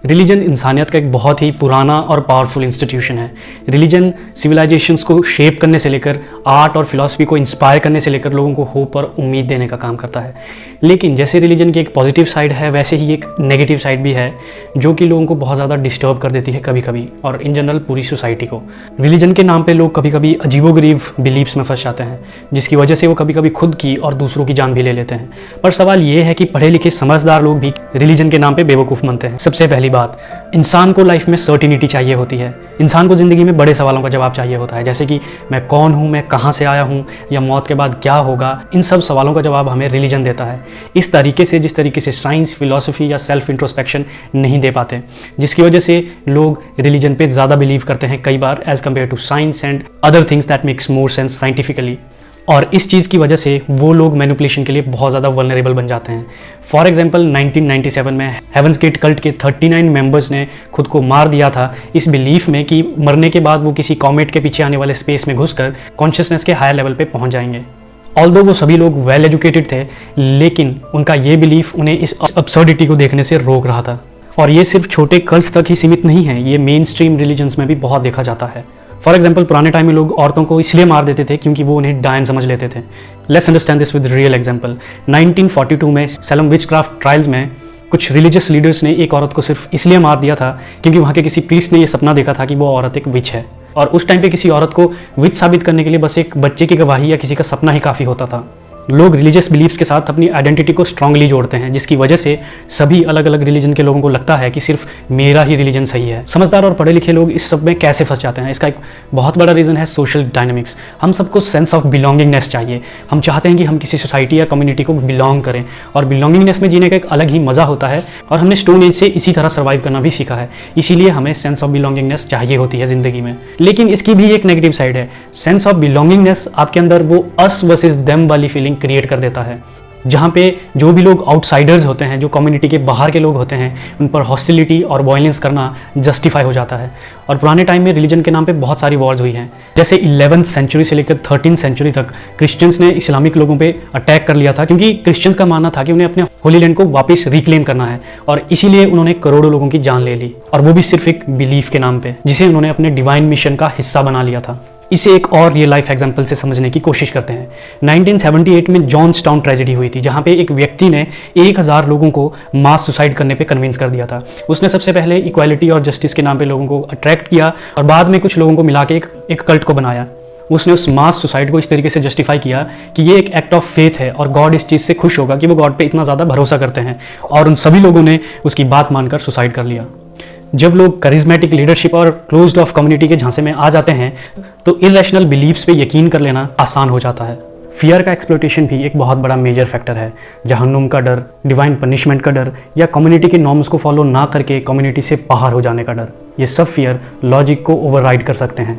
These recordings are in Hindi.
रिलीजन इंसानियत का एक बहुत ही पुराना और पावरफुल इंस्टीट्यूशन है। रिलीजन सिविलाइजेशंस को शेप करने से लेकर आर्ट और फिलॉसफी को इंस्पायर करने से लेकर लोगों को होप और उम्मीद देने का काम करता है। लेकिन जैसे रिलीजन की एक पॉजिटिव साइड है, वैसे ही एक नेगेटिव साइड भी है जो कि लोगों को बहुत ज़्यादा डिस्टर्ब कर देती है कभी कभी, और इन जनरल पूरी सोसाइटी को। रिलीजन के नाम पे लोग कभी कभी अजीबोगरीब बिलीव्स में फंस जाते हैं, जिसकी वजह से वो कभी कभी खुद की और दूसरों की जान भी ले लेते हैं। पर सवाल ये है कि पढ़े लिखे समझदार लोग भी रिलीजन के नाम पे बेवकूफ़ बनते हैं। सबसे पहली बात, इंसान को लाइफ में सर्टिनिटी चाहिए होती है। इंसान को ज़िंदगी में बड़े सवालों का जवाब चाहिए होता है, जैसे कि मैं कौन हूँ, मैं कहाँ से आया हूँ, या मौत के बाद क्या होगा। इन सब सवालों का जवाब हमें रिलीजन देता है, इस तरीके से जिस तरीके से साइंस, फिलॉसफी या सेल्फ इंट्रोस्पेक्शन नहीं दे पाते, जिसकी वजह से लोग रिलीजन पे ज़्यादा बिलीव करते हैं कई बार as compared to science and other things that makes more sense scientifically. और इस चीज़ की वजह से वो लोग मैनिपुलेशन के लिए बहुत ज़्यादा वल्नरेबल बन जाते हैं। फॉर एग्जांपल 1997 में हेवंस गेट कल्ट के 39 मेंबर्स ने खुद को मार दिया था इस बिलीफ में कि मरने के बाद वो किसी कॉमेट के पीछे आने वाले स्पेस में घुसकर कॉन्शियसनेस के हायर लेवल पे पहुंच जाएंगे। ऑल्दो वो सभी लोग वेल एजुकेटेड थे, लेकिन उनका ये बिलीफ उन्हें इस अब्सर्डिटी को देखने से रोक रहा था। और ये सिर्फ छोटे कल्ट्स तक ही सीमित नहीं है, ये मेन स्ट्रीम रिलीजन्स में भी बहुत देखा जाता है। फॉर एग्जाम्पल पुराने टाइम में लोग औरतों को इसलिए मार देते थे क्योंकि वो उन्हें डायन समझ लेते थे। Let's understand this with real example. 1942 में सैलम विचक्राफ्ट ट्रायल्स में कुछ रिलीजियस लीडर्स ने एक औरत को सिर्फ इसलिए मार दिया था क्योंकि वहाँ के किसी प्रीस्ट ने ये सपना देखा था कि वो औरत एक विच है, और उस टाइम पे किसी औरत को विच साबित करने के लिए बस एक बच्चे की गवाही या किसी का सपना ही काफ़ी होता था। लोग रिलीजियस बिलीफ्स के साथ अपनी आइडेंटिटी को स्ट्रांगली जोड़ते हैं, जिसकी वजह से सभी अलग अलग रिलीजन के लोगों को लगता है कि सिर्फ मेरा ही रिलीजन सही है। समझदार और पढ़े लिखे लोग इस सब में कैसे फंस जाते हैं, इसका एक बहुत बड़ा रीज़न है सोशल डायनामिक्स। हम सबको सेंस ऑफ बिलोंगिंगनेस चाहिए। हम चाहते हैं कि हम किसी सोसाइटी या कम्युनिटी को बिलोंग करें, और बिलोंगिंगनेस में जीने का एक अलग ही मज़ा होता है, और हमने स्टोन एज से इसी तरह सर्वाइव करना भी सीखा है। इसीलिए हमें सेंस ऑफ बिलोंगिंगनेस चाहिए होती है ज़िंदगी में। लेकिन इसकी भी एक नेगेटिव साइड है। सेंस ऑफ बिलोंगिंगनेस आपके अंदर वो अस वर्सेस देम वाली फीलिंग क्रिएट कर देता है, जहाँ पे जो भी लोग आउटसाइडर्स होते हैं, जो कम्युनिटी के बाहर के लोग होते हैं, उन पर हॉस्टिलिटी और वायलेंस करना जस्टिफाई हो जाता है। और पुराने टाइम में रिलीजन के नाम पे बहुत सारी वॉर्स हुई हैं। जैसे 11th सेंचुरी से लेकर 13th सेंचुरी तक क्रिश्चियंस ने इस्लामिक लोगों पे अटैक कर लिया था, क्योंकि क्रिश्चियंस का मानना था कि उन्हें अपने होली लैंड को वापस रिक्लेम करना है, और इसीलिए उन्होंने करोड़ों लोगों की जान ले ली, और वो भी सिर्फ एक बिलीफ के नाम पे, जिसे उन्होंने अपने डिवाइन मिशन का हिस्सा बना लिया था। इसे एक और रियल लाइफ एग्जाम्पल से समझने की कोशिश करते हैं। 1978 में जॉन्सटाउन ट्रेजेडी हुई थी, जहाँ पे एक व्यक्ति ने 1000 लोगों को मास सुसाइड करने पे कन्विंस कर दिया था। उसने सबसे पहले इक्वालिटी और जस्टिस के नाम पे लोगों को अट्रैक्ट किया, और बाद में कुछ लोगों को मिला के एक कल्ट को बनाया। उसने उस मास सुसाइड को इस तरीके से जस्टिफाई किया कि ये एक एक्ट ऑफ फेथ है, और गॉड इस चीज़ से खुश होगा कि वो गॉड पे इतना ज़्यादा भरोसा करते हैं, और उन सभी लोगों ने उसकी बात मानकर सुसाइड कर लिया। जब लोग करिज्मेटिक लीडरशिप और क्लोज्ड ऑफ कम्युनिटी के झांसे में आ जाते हैं, तो इरेशनल बिलीव्स पे यकीन कर लेना आसान हो जाता है। फियर का एक्सप्लॉयटेशन भी एक बहुत बड़ा मेजर फैक्टर है। जहन्नुम का डर, डिवाइन पनिशमेंट का डर, या कम्युनिटी के नॉर्म्स को फॉलो ना करके कम्युनिटी से बाहर हो जाने का डर, ये सब फियर लॉजिक को ओवरराइड कर सकते हैं।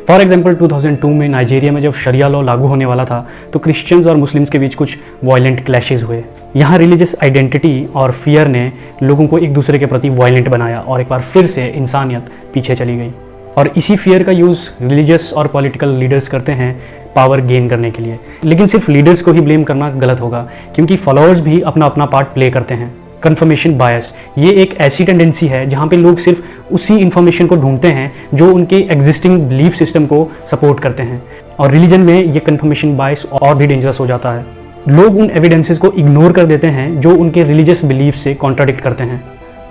फॉर एग्जाम्पल 2002 में नाइजीरिया में जब शरिया लॉ लागू होने वाला था, तो क्रिश्चियंस और मुस्लिम्स के बीच कुछ वायलेंट क्लैशेस हुए। यहाँ रिलीजियस आइडेंटिटी और फियर ने लोगों को एक दूसरे के प्रति वायलेंट बनाया, और एक बार फिर से इंसानियत पीछे चली गई। और इसी फियर का यूज़ रिलीजियस और पॉलिटिकल लीडर्स करते हैं पावर गेन करने के लिए। लेकिन सिर्फ लीडर्स को ही ब्लेम करना गलत होगा, क्योंकि फॉलोअर्स भी अपना अपना पार्ट प्ले करते हैं। कन्फर्मेशन बायस, ये एक ऐसी टेंडेंसी है जहाँ पे लोग सिर्फ उसी इन्फॉर्मेशन को ढूंढते हैं जो उनके एग्जिस्टिंग बिलीफ सिस्टम को सपोर्ट करते हैं, और रिलीजन में ये कन्फर्मेशन बायस और भी डेंजरस हो जाता है। लोग उन एविडेंसेस को इग्नोर कर देते हैं जो उनके रिलीजियस बिलीफ से कॉन्ट्राडिक्ट करते हैं।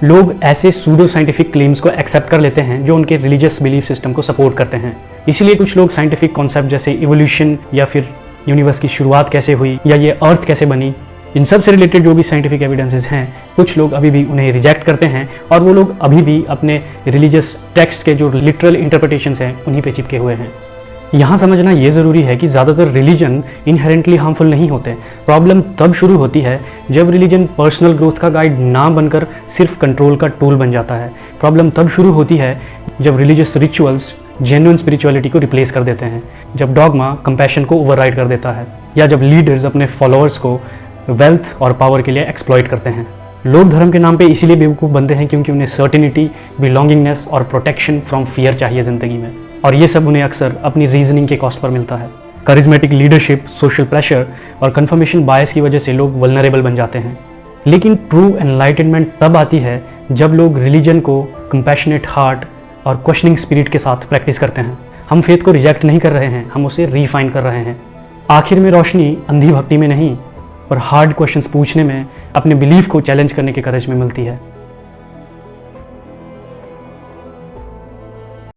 लोग ऐसे सूडो साइंटिफिक क्लेम्स को एक्सेप्ट कर लेते हैं जो उनके रिलीजियस बिलीफ सिस्टम को सपोर्ट करते हैं। इसीलिए कुछ लोग साइंटिफिक कॉन्सेप्ट जैसे इवोल्यूशन, या फिर यूनिवर्स की शुरुआत कैसे हुई, या ये अर्थ कैसे बनी, इन सब से रिलेटेड जो भी साइंटिफिक एविडेंसेस हैं, कुछ लोग अभी भी उन्हें रिजेक्ट करते हैं, और वो लोग अभी भी अपने रिलीजियस टेक्स्ट के जो लिटरल इंटरप्रिटेशंस हैं उन्हीं पे चिपके हुए हैं। यहाँ समझना ये ज़रूरी है कि ज़्यादातर रिलीजन इनहेरेंटली हार्मफुल नहीं होते। प्रॉब्लम तब शुरू होती है जब रिलीजन पर्सनल ग्रोथ का गाइड ना बनकर सिर्फ कंट्रोल का टूल बन जाता है। प्रॉब्लम तब शुरू होती है जब रिलीजियस रिचुअल्स जेन्युइन स्पिरिचुअलिटी को रिप्लेस कर देते हैं, जब डॉगमा कंपैशन को ओवरराइड कर देता है, या जब लीडर्स अपने फॉलोअर्स को वेल्थ और पावर के लिए एक्सप्लॉइट करते हैं। लोग धर्म के नाम पे इसीलिए बेवकूफ़ बनते हैं क्योंकि उन्हें सर्टिनिटी, बिलोंगिंगनेस और प्रोटेक्शन फ्रॉम फियर चाहिए ज़िंदगी में, और ये सब उन्हें अक्सर अपनी रीजनिंग के कॉस्ट पर मिलता है। करिज्मेटिक लीडरशिप, सोशल प्रेशर और कन्फर्मेशन बायस की वजह से लोग वल्नरेबल बन जाते हैं। लेकिन ट्रू एनलाइटनमेंट तब आती है जब लोग रिलीजन को कंपैशनेट हार्ट और क्वेश्चनिंग स्पिरिट के साथ प्रैक्टिस करते हैं। हम फेथ को रिजेक्ट नहीं कर रहे हैं, हम उसे रीफाइन कर रहे हैं। आखिर में रोशनी अंधी भक्ति में नहीं और हार्ड क्वेश्चंस पूछने में, अपने बिलीफ को चैलेंज करने के करेज में मिलती है।